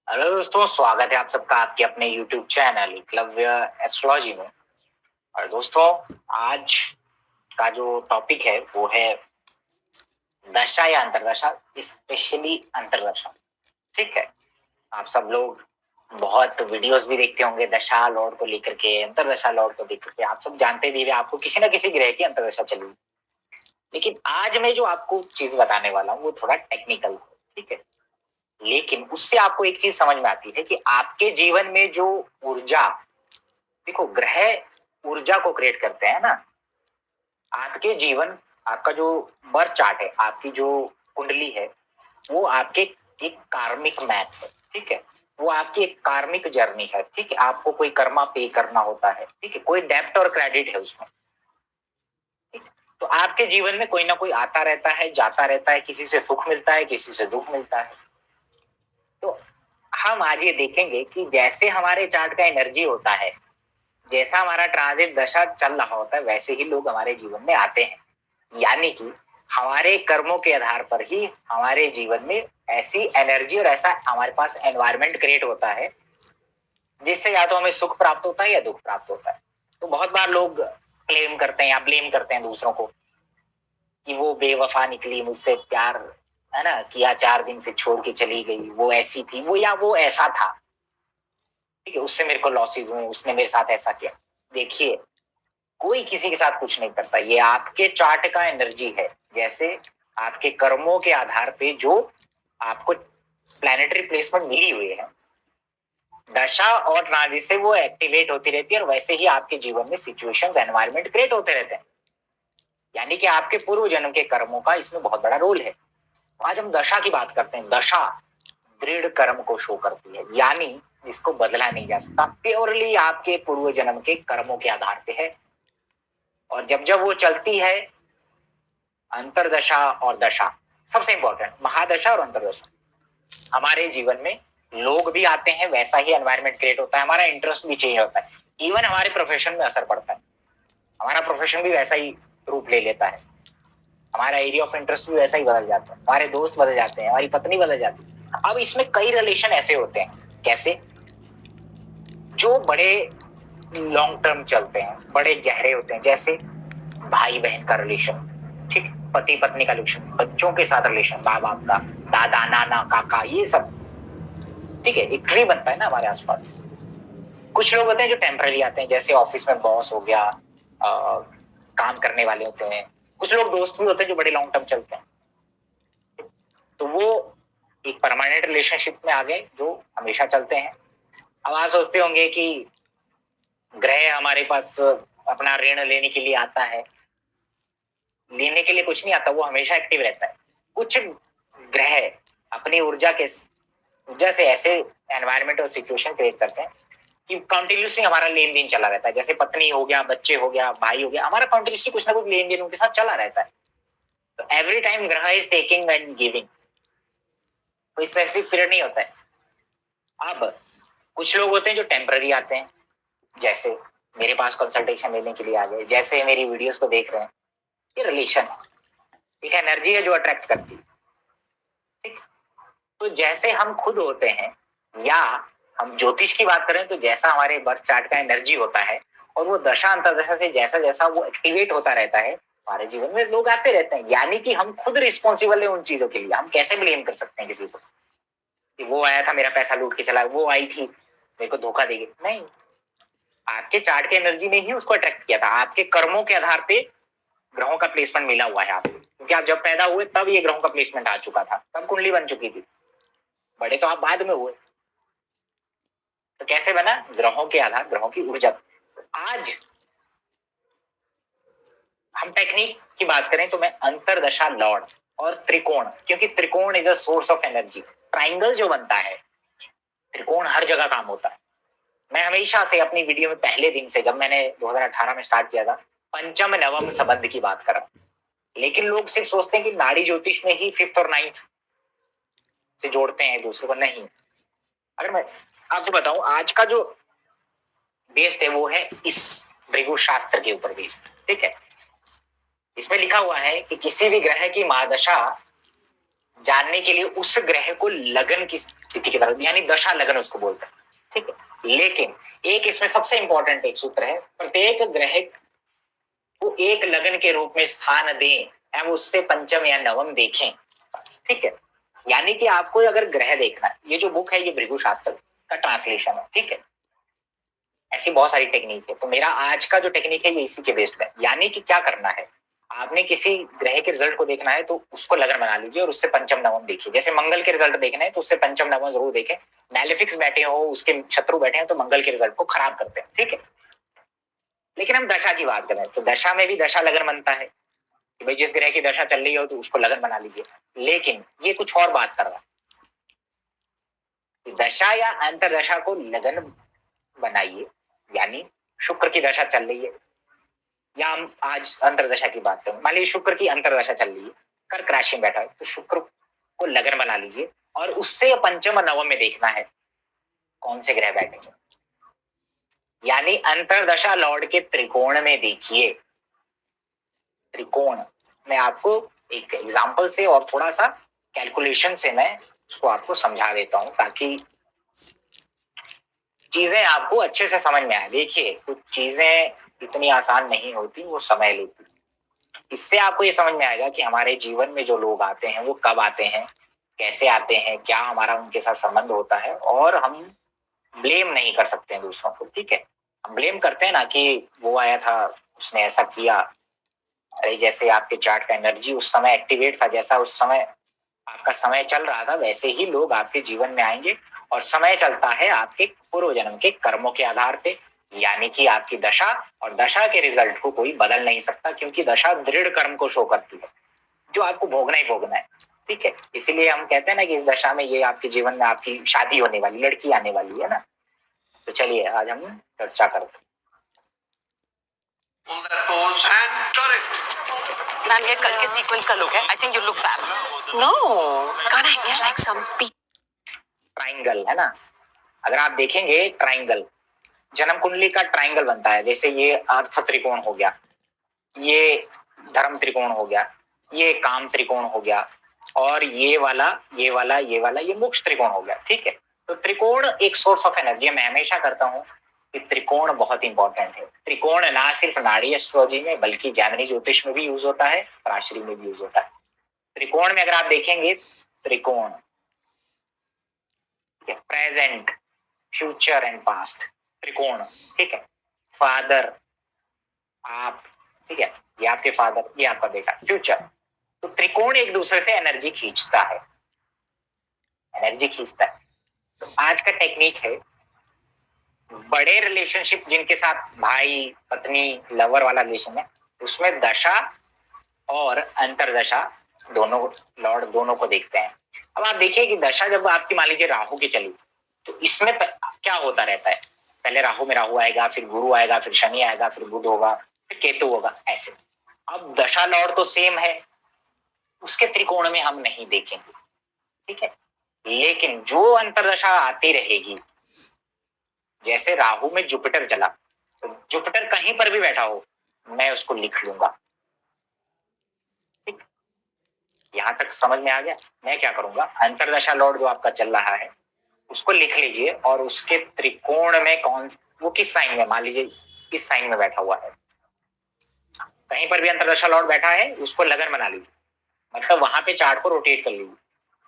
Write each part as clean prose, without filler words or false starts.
Hello दोस्तों, स्वागत है आप सबका आपके अपने YouTube चैनल एकलव्य एस्ट्रोलॉजी में। और दोस्तों, आज का जो टॉपिक है वो है दशा या अंतर्दशा, स्पेशली अंतर्दशा। ठीक है, आप सब लोग बहुत वीडियोस भी देखते होंगे दशा लॉर्ड को लेकर के, अंतर्दशा लॉर्ड को लेकर के। आप सब जानते भी हैं आपको किसी न किसी ग्रह की अंतर्दशा चली। लेकिन आज मैं जो आपको चीज बताने वाला हूँ वो थोड़ा टेक्निकल है। ठीक है, लेकिन उससे आपको एक चीज समझ में आती है कि आपके जीवन में जो ऊर्जा, देखो ग्रह ऊर्जा को क्रिएट करते हैं ना। आपके जीवन, आपका जो बर्थ चार्ट है, आपकी जो कुंडली है, वो आपके एक कार्मिक मैप है। ठीक है, वो आपकी एक कार्मिक जर्नी है। ठीक है, आपको कोई कर्मा पे करना होता है। ठीक है, कोई डेब्ट और क्रेडिट है उसमें। ठीक है? तो आपके जीवन में कोई ना कोई आता रहता है, जाता रहता है, किसी से सुख मिलता है, किसी से दुख मिलता है। तो हम आज ये देखेंगे कि जैसे हमारे चार्ट का एनर्जी होता है, जैसा हमारा ट्रांजिट दशा चल रहा होता है, वैसे ही लोग हमारे जीवन में आते हैं। यानी कि हमारे कर्मों के आधार पर ही हमारे जीवन में ऐसी एनर्जी और ऐसा हमारे पास एनवायरनमेंट क्रिएट होता है जिससे या तो हमें सुख प्राप्त होता है या दुख प्राप्त होता है। तो बहुत बार लोग क्लेम करते हैं या ब्लेम करते हैं दूसरों को कि वो बेवफा निकली, मुझसे प्यार है ना किया, 4 दिन से छोड़ के चली गई, वो ऐसी थी, वो या वो ऐसा था। ठीक है, उससे मेरे को लॉसेज हुए, उसने मेरे साथ ऐसा किया। देखिए, कोई किसी के साथ कुछ नहीं करता, ये आपके चार्ट का एनर्जी है। जैसे आपके कर्मों के आधार पे जो आपको प्लैनेटरी प्लेसमेंट मिली हुई है, दशा और ट्रांजिट से वो एक्टिवेट होती रहती है, और वैसे ही आपके जीवन में सिचुएशंस, एनवायरनमेंट क्रिएट होते रहते हैं। यानी कि आपके पूर्व जन्म के कर्मों का इसमें बहुत बड़ा रोल है। आज हम दशा की बात करते हैं। दशा दृढ़ कर्म को शो करती है, यानी इसको बदला नहीं जा सकता, प्योरली आपके पूर्व जन्म के कर्मों के आधार पे है। और जब जब वो चलती है, अंतरदशा और दशा, सबसे इंपॉर्टेंट महादशा और अंतरदशा, हमारे जीवन में लोग भी आते हैं, वैसा ही एनवायरनमेंट क्रिएट होता है, हमारा इंटरेस्ट भी चेंज होता है, इवन हमारे प्रोफेशन में असर पड़ता है, हमारा प्रोफेशन भी वैसा ही रूप ले लेता है, हमारा एरिया ऑफ इंटरेस्ट भी वैसा ही बदल जाता है, हमारे दोस्त बदल जाते हैं, हमारी पत्नी बदल जाती है। अब इसमें कई रिलेशन ऐसे होते हैं, कैसे, जो बड़े लॉन्ग टर्म चलते हैं, बड़े गहरे होते हैं, जैसे भाई बहन का रिलेशन, ठीक, पति पत्नी का रिलेशन, बच्चों के साथ रिलेशन, माँ बाप का, दादा नाना काका, ये सब। ठीक है, एक ट्री बनता है ना हमारे आसपास। कुछ लोग होते हैं जो टेम्पररी आते हैं, जैसे ऑफिस में बॉस हो गया, काम करने वाले होते हैं। कुछ लोग दोस्त भी होते हैं जो बड़े लॉन्ग टर्म चलते हैं, तो वो एक परमानेंट रिलेशनशिप में आ गए जो हमेशा चलते हैं। अब आप सोचते होंगे कि ग्रह हमारे पास अपना ऋण लेने के लिए आता है, लेने के लिए कुछ नहीं आता, वो हमेशा एक्टिव रहता है। कुछ ग्रह अपनी ऊर्जा से ऐसे एनवायरनमेंट और सिचुएशन क्रिएट करते हैं कि कंटिन्यूसली हमारा लेन देन चला रहता है। जैसे पत्नी हो गया, बच्चे हो गया, भाई हो गया, हमारा कंटिन्यूसली कुछ ना कुछ लेन देन उनके साथ चला रहता है। तो एवरी टाइम ग्रह इज टेकिंग एंड गिविंग, कोई स्पेसिफिक पीरियड नहीं होता है। अब कुछ लोग होते हैं जो टेम्पररी आते हैं, जैसे मेरे पास कंसल्टेशन लेने के लिए आ गए, जैसे मेरी वीडियोस को देख रहे हैं। ये रिलेशन है, एक एनर्जी है जो अट्रैक्ट करती है। ठीक, तो जैसे हम खुद होते हैं, या हम ज्योतिष की बात करें तो जैसा हमारे बर्थ चार्ट का एनर्जी होता है, और वो दशा अंतरदशा से जैसा जैसा वो एक्टिवेट होता रहता है, हमारे जीवन में लोग आते रहते हैं। यानी कि हम खुद रिस्पॉन्सिबल है उन चीजों के लिए। हम कैसे ब्लेम कर सकते हैं किसी को कि वो आया था मेरा पैसा लूट के चला, वो आई थी मेरे को धोखा देगी? नहीं, आपके चार्ट की एनर्जी ने ही उसको अट्रैक्ट किया था। आपके कर्मों के आधार पे ग्रहों का प्लेसमेंट मिला हुआ है आपको, क्योंकि आप जब पैदा हुए तब ये ग्रहों का प्लेसमेंट आ चुका था, तब कुंडली बन चुकी थी। बड़े तो आप बाद में हुए। तो कैसे बना? ग्रहों के आधार, ग्रहों की ऊर्जा। आज हम टेक्निक की बात करें तो मैं अंतरदशा लॉर्ड और त्रिकोण, क्योंकि त्रिकोण is a source of energy. Triangle जो बनता है, त्रिकोण हर जगह काम होता है। मैं हमेशा से अपनी वीडियो में पहले दिन से, जब मैंने 2018 में स्टार्ट किया था, पंचम नवम संबंध की बात करा। लेकिन लोग सिर्फ सोचते हैं कि नाड़ी ज्योतिष में ही फिफ्थ और नाइन्थ से जोड़ते हैं दूसरों को। नहीं, अगर मैं आपको बताऊं, आज का जो बेस्ड है वो है इस भृगु शास्त्र के ऊपर बेस्ड। ठीक है, इसमें लिखा हुआ है कि किसी भी ग्रह की महादशा जानने के लिए उस ग्रह को लगन की स्थिति की तरफ, यानी दशा लगन उसको बोलते हैं, ठीक है। लेकिन एक इसमें सबसे इंपॉर्टेंट एक सूत्र है, प्रत्येक ग्रह को एक लगन के रूप में स्थान दें एवं उससे पंचम या नवम देखें, ठीक है। यानी कि आपको अगर ग्रह देखना है, ये जो बुक है ये भृगु शास्त्र का ट्रांसलेशन है, ठीक है। ऐसी बहुत सारी टेक्निक है, तो मेरा आज का जो टेक्निक है ये इसी के बेस्ड है। यानी कि क्या करना है, आपने किसी ग्रह के रिजल्ट को देखना है तो उसको लगन बना लीजिए और उससे पंचम नवम देखिए। जैसे मंगल के रिजल्ट देखने हैं तो उससे पंचम नवम जरूर देखें। मैलेफिक्स बैठे हो, उसके शत्रु बैठे हैं तो मंगल के रिजल्ट को खराब करते हैं, ठीक है। लेकिन हम दशा की बात करें तो दशा में भी दशा लगन बनता है कि भाई जिस ग्रह की दशा चल रही हो तो उसको लगन बना लीजिए। लेकिन ये कुछ और बात कर रहा है, दशा या अंतरदशा को लगन बनाइए। यानी शुक्र की दशा चल रही है, या हम आज अंतरदशा की बात करें, मान लीजिए शुक्र की अंतरदशा चल रही है, कर्क राशि में बैठा है, तो शुक्र को लगन बना लीजिए और उससे पंचम और नवम में देखना है कौन से ग्रह बैठेंगे। यानी अंतरदशा लॉर्ड के त्रिकोण में देखिए। त्रिकोण मैं आपको एक एग्जांपल से और थोड़ा सा कैलकुलेशन से मैं उसको आपको समझा देता हूं ताकि चीजें आपको अच्छे से समझ में आए। देखिए कुछ चीजें इतनी आसान नहीं होती, वो समय लेती। इससे आपको ये समझ में आएगा कि हमारे जीवन में जो लोग आते हैं वो कब आते हैं, कैसे आते हैं, क्या हमारा उनके साथ संबंध होता है। और हम ब्लेम नहीं कर सकते हैं दूसरों को, ठीक है। हम ब्लेम करते हैं ना कि वो आया था उसने ऐसा किया। अरे जैसे आपके चार्ट का एनर्जी उस समय एक्टिवेट था, जैसा उस समय आपका समय चल रहा था, वैसे ही लोग आपके जीवन में आएंगे। और समय चलता है आपके पूर्व जन्म के कर्मों के आधार पे। यानी कि आपकी दशा, और दशा के रिजल्ट को कोई बदल नहीं सकता, क्योंकि दशा दृढ़ कर्म को शो करती है जो आपको भोगना ही भोगना है, ठीक है। इसीलिए हम कहते हैं ना कि इस दशा में ये आपके जीवन में आपकी शादी होने वाली, लड़की आने वाली है ना। तो चलिए आज हम चर्चा करते हैं। मैम ये कल के सीक्वेंस का लुक है। I think you look fab. No can't I hear like some triangle है ना, अगर आप देखेंगे ट्राइंगल, जन्म कुंडली का ट्राइंगल बनता है। जैसे ये अर्थ त्रिकोण हो गया, ये धर्म त्रिकोण हो गया, ये काम त्रिकोण हो गया, और ये वाला ये वाला ये वाला ये मोक्ष त्रिकोण हो गया, ठीक है। तो त्रिकोण एक सोर्स ऑफ एनर्जी। मैं हमेशा करता हूँ कि त्रिकोण बहुत इंपॉर्टेंट है। त्रिकोण ना सिर्फ नाड़ी एस्ट्रोलॉजी में बल्कि जैमिनी ज्योतिष में भी यूज होता है, राशि में भी यूज होता है। त्रिकोण में अगर आप देखेंगे, त्रिकोण प्रेजेंट, फ्यूचर एंड पास्ट, त्रिकोण, ठीक है। फादर आप, ठीक है, ये आपके फादर, ये आपका बेटा, फ्यूचर। तो त्रिकोण एक दूसरे से एनर्जी खींचता है, एनर्जी खींचता है। तो आज का टेक्निक है, बड़े रिलेशनशिप जिनके साथ भाई पत्नी लवर वाला रिलेशन है, उसमें दशा और अंतरदशा दोनों लॉर्ड दोनों को देखते हैं। अब आप देखिए कि दशा जब आपकी मान लीजिए राहु की चली, तो इसमें क्या होता रहता है, पहले राहु में राहु आएगा, फिर गुरु आएगा, फिर शनि आएगा, फिर बुध होगा, फिर केतु होगा, ऐसे। अब दशा लॉर्ड तो सेम है, उसके त्रिकोण में हम नहीं देखेंगे, ठीक है। लेकिन जो अंतरदशा आती रहेगी, जैसे राहु में जुपिटर चला, तो जुपिटर कहीं पर भी बैठा हो मैं उसको लिख लूंगा, ठीक। यहां तक समझ में आ गया। मैं क्या करूंगा, अंतरदशा लॉर्ड जो आपका चल रहा है उसको लिख लीजिए, और उसके त्रिकोण में कौन, वो किस साइन में, मान लीजिए इस साइन में बैठा हुआ है, कहीं पर भी अंतरदशा लॉर्ड बैठा है उसको लगन बना लीजिए, मतलब वहां पे चार्ट को रोटेट कर लीजिए।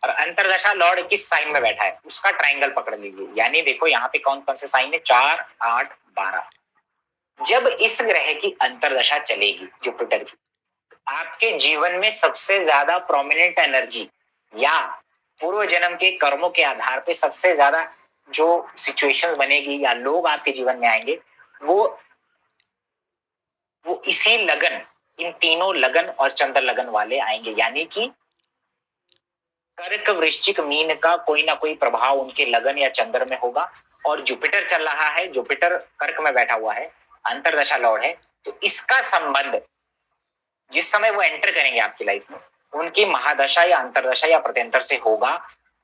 और अंतरदशा लॉर्ड किस साइन में बैठा है उसका ट्राइंगल पकड़ लीजिए। यानी देखो यहाँ पे कौन कौन से साइन है, 4, 8, 12। जब इस ग्रह की अंतरदशा चलेगी जुपिटर की, आपके जीवन में सबसे ज्यादा प्रोमिनेंट एनर्जी या पूर्व जन्म के कर्मों के आधार पे सबसे ज्यादा जो सिचुएशंस बनेगी या लोग आपके जीवन में आएंगे, वो इसी लगन, इन तीनों लगन और चंद्र लगन वाले आएंगे। यानी कि कर्क वृश्चिक मीन का कोई ना कोई प्रभाव उनके लगन या चंद्र में होगा। और जुपिटर चल रहा है, जुपिटर कर्क में बैठा हुआ है, अंतरदशा लॉर्ड है, तो इसका संबंध जिस समय वो एंटर करेंगे आपकी लाइफ में, उनकी महादशा या अंतरदशा या प्रत्यंतर से होगा।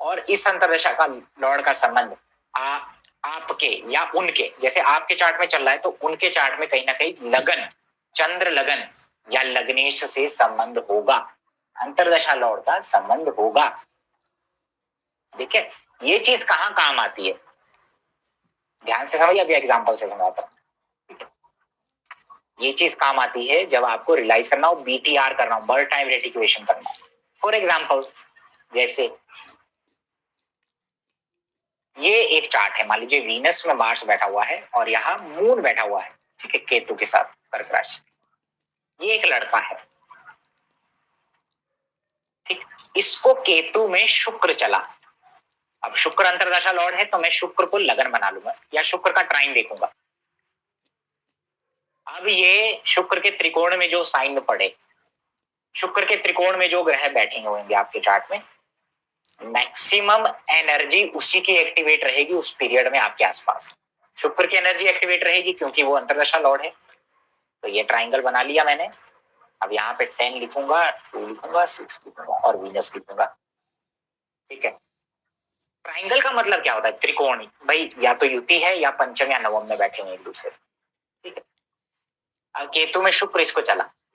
और इस अंतरदशा का लॉर्ड का संबंध आपके या उनके, जैसे आपके चार्ट में चल रहा है तो उनके चार्ट में कहीं ना कहीं लगन, चंद्र लगन या लग्नेश से संबंध होगा, अंतरदशा लॉर्ड का संबंध होगा, ठीक है। ये चीज कहाँ काम आती है, ध्यान से समझिए, अभी एग्जाम्पल से समझाता हूँ। ये चीज काम आती है जब आपको रियलाइज करना हो, BTR करना हो, बर्ड टाइम रेटिकुएशन करना हो। फॉर एग्जाम्पल, जैसे ये एक चार्ट है, मान लीजिए वीनस में मार्स बैठा हुआ है और यहाँ मून बैठा हुआ है, ठीक है, केतु के साथ कर्क राशि। ये एक लड़का है, ठीक, इसको केतु में शुक्र चला। अब शुक्र अंतरदशा लॉर्ड है, तो मैं शुक्र को लगन बना लूंगा या शुक्र का ट्राइन देखूंगा। अब ये शुक्र के त्रिकोण में जो साइन में पड़े, शुक्र के त्रिकोण में जो ग्रह बैठे होंगे आपके चार्ट में, मैक्सिमम एनर्जी उसी की एक्टिवेट रहेगी उस पीरियड में आपके आसपास। शुक्र की एनर्जी एक्टिवेट रहेगी क्योंकि वो अंतरदशा लॉर्ड है। तो ये ट्राइंगल बना लिया मैंने। अब यहाँ पे 10 लिखूंगा, 2 लिखूंगा, 6 लिखूंगा और वीनस लिखूंगा, ठीक है। ट्राइंगल का मतलब क्या होता है, त्रिकोण भाई, या तो युति है या पंचम या नवम में बैठे हुए एक दूसरे से, ठीक है। अब केतु में शुक्र इसको चला,